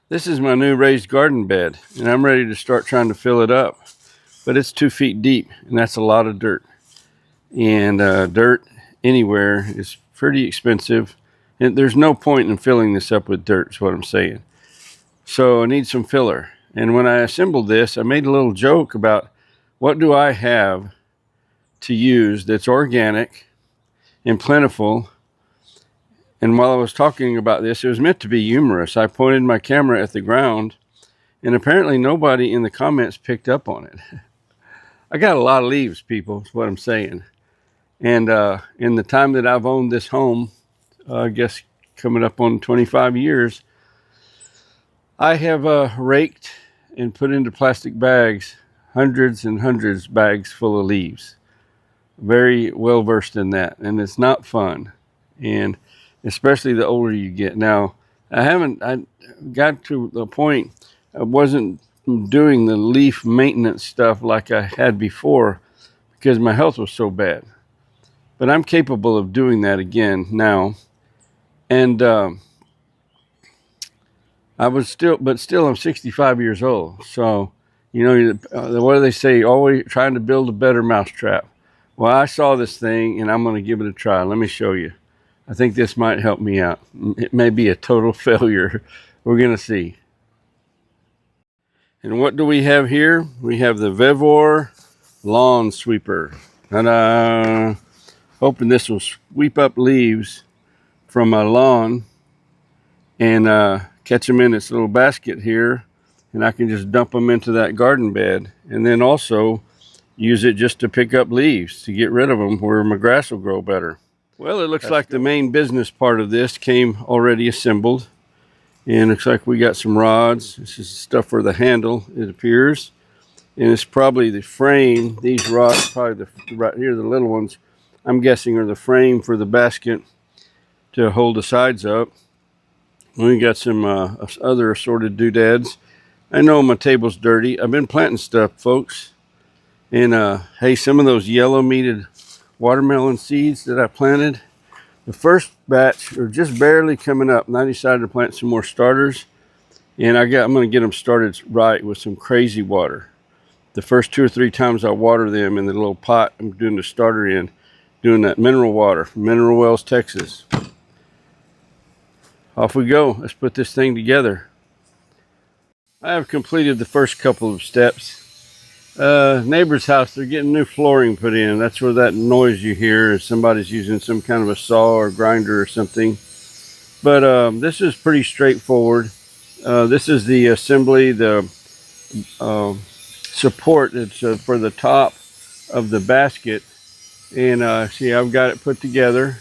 This is my new raised garden bed, and I'm ready to start trying to fill it up. But it's 2 feet deep, and that's a lot of dirt. And dirt anywhere is pretty expensive. And there's no point in filling this up with dirt, is what I'm saying. So I need some filler. And when I assembled this, I made a little joke about what do I have to use that's organic and plentiful. And while I was talking about this, it was meant to be humorous. I pointed my camera at the ground, and apparently nobody in the comments picked up on it. I got a lot of leaves, people, is what I'm saying. And in the time that I've owned this home, I guess coming up on 25 years, I have raked and put into plastic bags hundreds and hundreds of bags full of leaves. Very well versed in that, and it's not fun. And especially the older you get. Now, I got to the point I wasn't doing the leaf maintenance stuff like I had before because my health was so bad. But I'm capable of doing that again now. And but still I'm 65 years old. So, you know, what do they say? Always trying to build a better mousetrap. Well, I saw this thing and I'm going to give it a try. Let me show you. I think this might help me out. It may be a total failure. We're going to see. And what do we have here? We have the Vevor lawn sweeper. Ta-da! Hoping this will sweep up leaves from my lawn and catch them in this little basket here. And I can just dump them into that garden bed. And then also use it just to pick up leaves to get rid of them where my grass will grow better. Well, it looks like the main business part of this came already assembled. And looks like we got some rods. This is stuff for the handle, it appears. And it's probably the frame. These rods, probably right here, the little ones, I'm guessing are the frame for the basket to hold the sides up. We got some other assorted doodads. I know my table's dirty. I've been planting stuff, folks. And hey, some of those yellow meated watermelon seeds that I planted, the first batch are just barely coming up, and I decided to plant some more starters. And I'm going to get them started right with some crazy water. The first 2 or 3 times I water them in the little pot I'm doing the starter in, doing that mineral water from Mineral Wells, Texas. Off we go. Let's put this thing together. I have completed the first couple of steps. Neighbor's house, they're getting new flooring put in. That's where that noise you hear is somebody's using some kind of a saw or grinder or something. But this is pretty straightforward. This is the assembly, the support. It's for the top of the basket. And see, I've got it put together.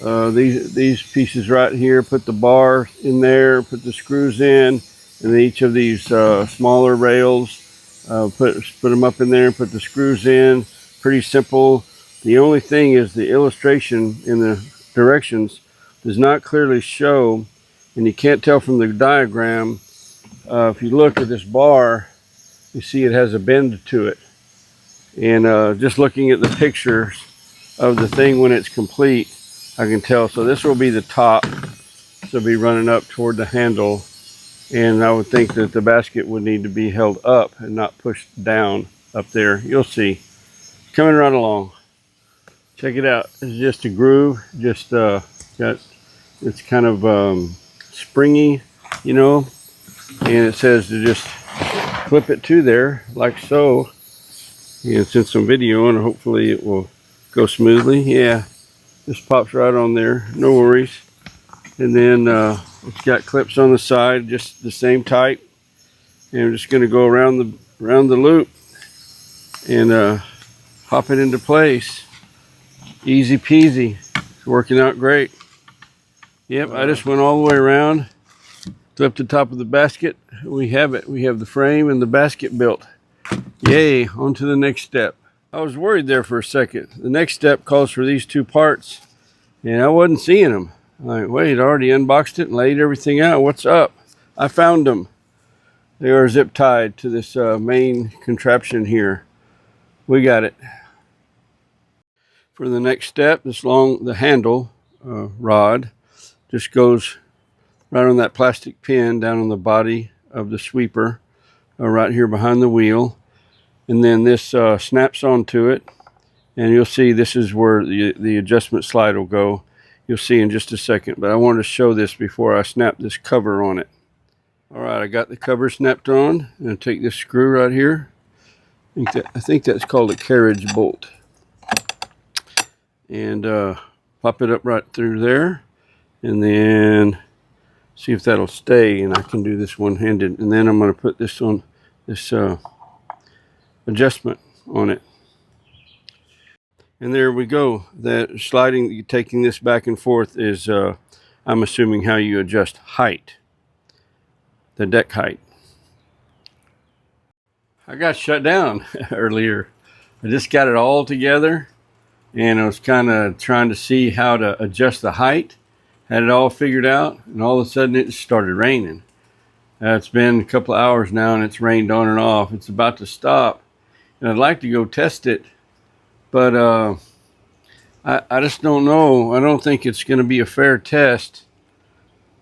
These pieces right here, put the bar in there, put the screws in, and each of these smaller rails, put them up in there and put the screws in. Pretty simple. The only thing is the illustration in the directions does not clearly show, and you can't tell from the diagram. If you look at this bar, you see it has a bend to it. And just looking at the pictures of the thing when it's complete, I can tell. So this will be the top. So it'll be running up toward the handle. And I would think that the basket would need to be held up and not pushed down up there. You'll see. Coming right along. Check it out. It's just a groove. Just it's kind of springy, you know. And it says to just clip it to there like so. And it's in some video and hopefully it will go smoothly. Yeah, just pops right on there. No worries. And then it's got clips on the side, just the same type. And I'm just going to go around the loop and pop it into place. Easy peasy. It's working out great. Yep, I just went all the way around, flipped the top of the basket. We have it. We have the frame and the basket built. Yay, on to the next step. I was worried there for a second. The next step calls for these 2 parts, and I wasn't seeing them. I'm like, wait, I already unboxed it and laid everything out. What's up? I found them. They are zip tied to this main contraption here. We got it. For the next step, the handle rod just goes right on that plastic pin down on the body of the sweeper, right here behind the wheel. And then this snaps onto it, and you'll see this is where the adjustment slide will go. You'll see in just a second, but I wanted to show this before I snap this cover on it. All right, I got the cover snapped on, and I'll take this screw right here. I think that's called a carriage bolt. And pop it up right through there, and then see if that'll stay. And I can do this one-handed, and then I'm going to put this on this adjustment on it. And there we go. That sliding, taking this back and forth is, I'm assuming, how you adjust height, the deck height. I got shut down earlier. I just got it all together, and I was kind of trying to see how to adjust the height. Had it all figured out, and all of a sudden it started raining. It's been a couple of hours now, and it's rained on and off. It's about to stop, and I'd like to go test it, but I just don't know. I don't think it's going to be a fair test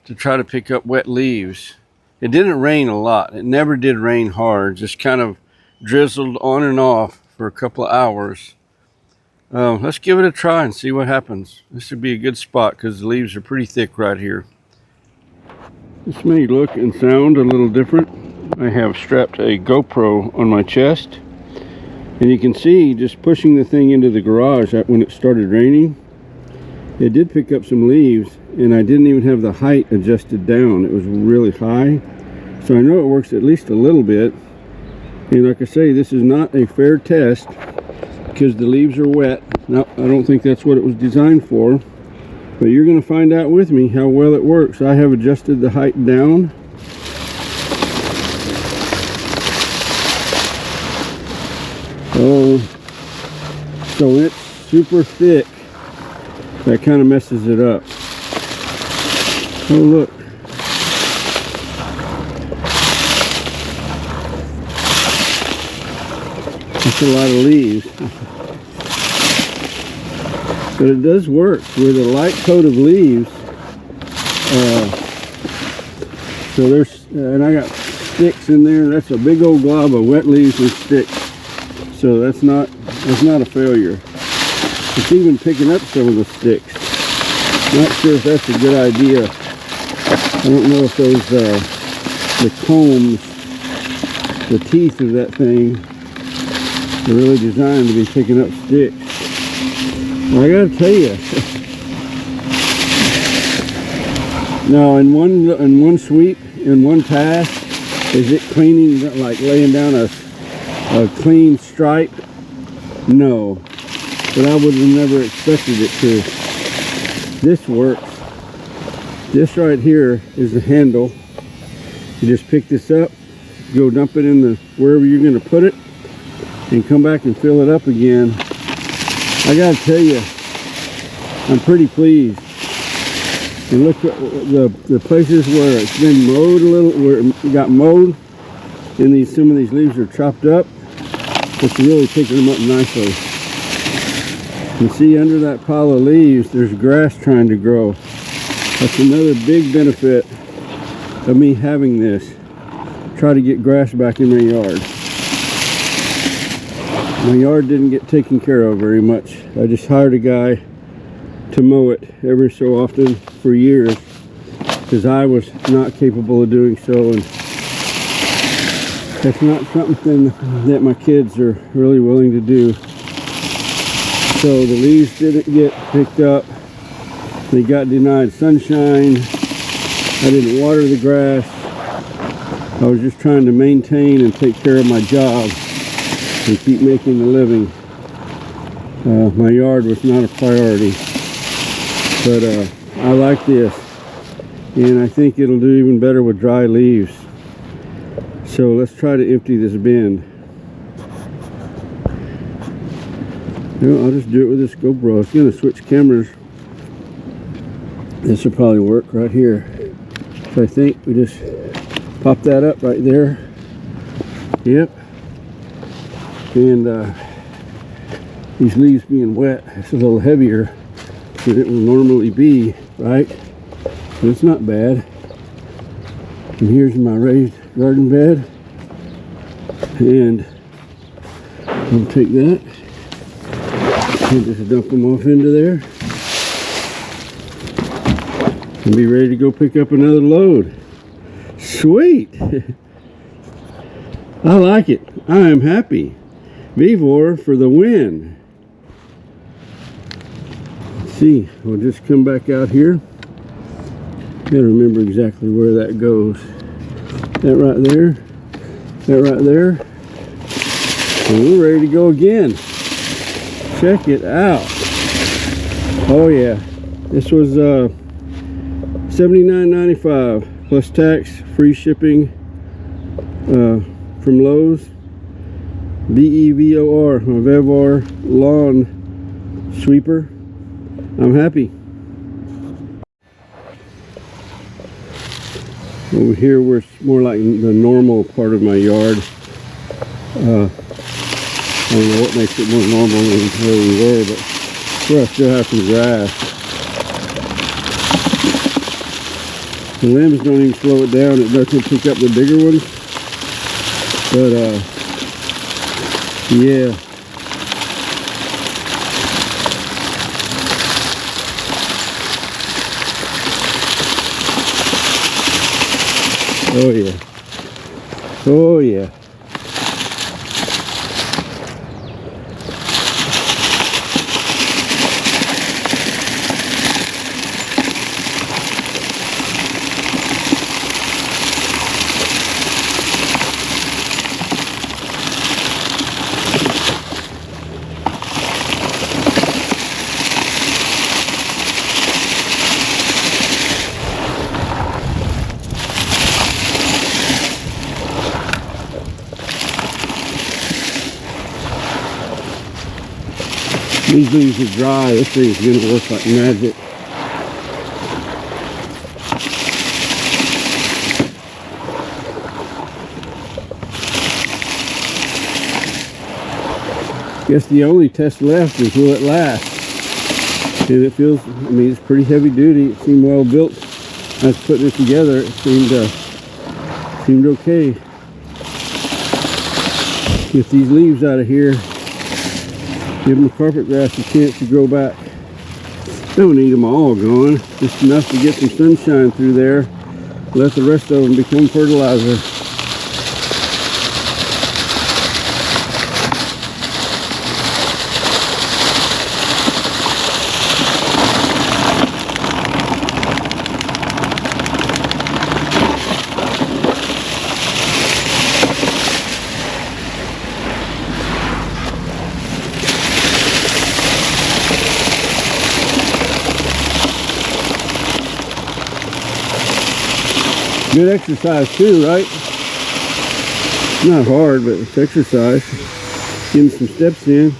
to try to pick up wet leaves. It didn't rain a lot. It never did rain hard. Just kind of drizzled on and off for a couple of hours. Let's give it a try and see what happens. This would be a good spot because the leaves are pretty thick right here. This may look and sound a little different. I have strapped a GoPro on my chest, and you can see just pushing the thing into the garage when it started raining, it did pick up some leaves, and I didn't even have the height adjusted down. It was really high, so I know it works at least a little bit. And like I say, this is not a fair test because the leaves are wet. No, I don't think that's what it was designed for, but you're going to find out with me how well it works. I have adjusted the height down. Oh, so it's super thick. That kind of messes it up. Oh, look. That's a lot of leaves. But it does work with a light coat of leaves. So there's, and I got sticks in there. That's a big old glob of wet leaves and sticks. So that's not a failure. It's even picking up some of the sticks. Not sure if that's a good idea. I don't know if those the combs, the teeth of that thing, are really designed to be picking up sticks. Well, I gotta tell you, no, in one sweep, in one pass, is it cleaning, like laying down a clean stripe? No, but I would have never expected it to. This works. This right here is the handle. You just pick this up, go dump it in the wherever you're going to put it, and come back and fill it up again. I gotta tell you, I'm pretty pleased. And look at the places where it's been mowed a little, where it got mowed, and some of these leaves are chopped up. It's really picking them up nicely. You see under that pile of leaves, there's grass trying to grow. That's another big benefit of me having this. Try to get grass back in my yard. My yard didn't get taken care of very much. I just hired a guy to mow it every so often for years because I was not capable of doing so, and that's not something that my kids are really willing to do. So the leaves didn't get picked up. They got denied sunshine. I didn't water the grass. I was just trying to maintain and take care of my job and keep making a living. My yard was not a priority, but I like this, and I think it'll do even better with dry leaves. So let's try to empty this bin. I'll just do it with this GoPro. I was going to switch cameras. This will probably work right here. So I think we just pop that up right there. Yep. And these leaves being wet, it's a little heavier than it will normally be, right? But it's not bad. And here's my raised garden bed. And I'll take that and just dump them off into there. And be ready to go pick up another load. Sweet! I like it. I am happy. Vevor for the win. Let's see, we'll just come back out here. Gotta remember exactly where that goes. That right there. That right there. And we're ready to go again. Check it out. Oh yeah. This was $79.95 plus tax, free shipping from Lowe's. Vevor, a Vevor lawn sweeper. I'm happy. Over here, we're more like the normal part of my yard. I don't know what makes it more normal than where we were, but where I still have some grass. The limbs don't even slow it down. It doesn't pick up the bigger ones. But, yeah. Oh, yeah. Oh, yeah. These leaves are dry. This thing's gonna work like magic. Guess the only test left is will it last? And it feels, I mean, it's pretty heavy duty. It seemed well built. I was putting it together. It seemed okay. Get these leaves out of here. Give them the carpet grass a chance to grow back. Don't need them all gone. Just enough to get some sunshine through there. Let the rest of them become fertilizer. Good exercise too, right? Not hard, but it's exercise. Getting some steps in.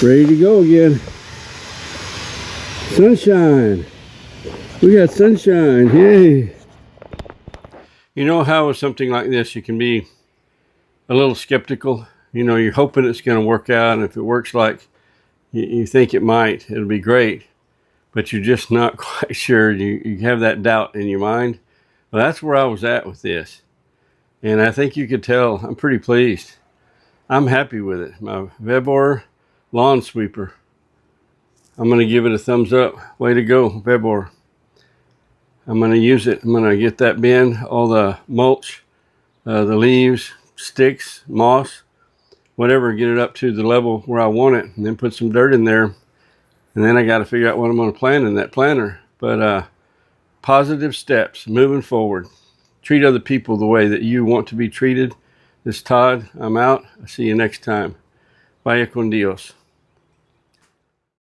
Ready to go again. Sunshine. We got sunshine. Yay. You know how with something like this you can be a little skeptical. You know, you're hoping it's going to work out, and if it works like you think it might, it'll be great. But you're just not quite sure. You have that doubt in your mind. Well, that's where I was at with this. And I think you could tell I'm pretty pleased. I'm happy with it. My Vevor lawn sweeper. I'm going to give it a thumbs up. Way to go, Vevor. I'm going to use it. I'm going to get that bin, all the mulch, the leaves, sticks, moss, whatever, get it up to the level where I want it, and then put some dirt in there. And then I got to figure out what I'm going to plant in that planter. But positive steps, moving forward. Treat other people the way that you want to be treated. This is Todd. I'm out. I'll see you next time. Vaya con Dios.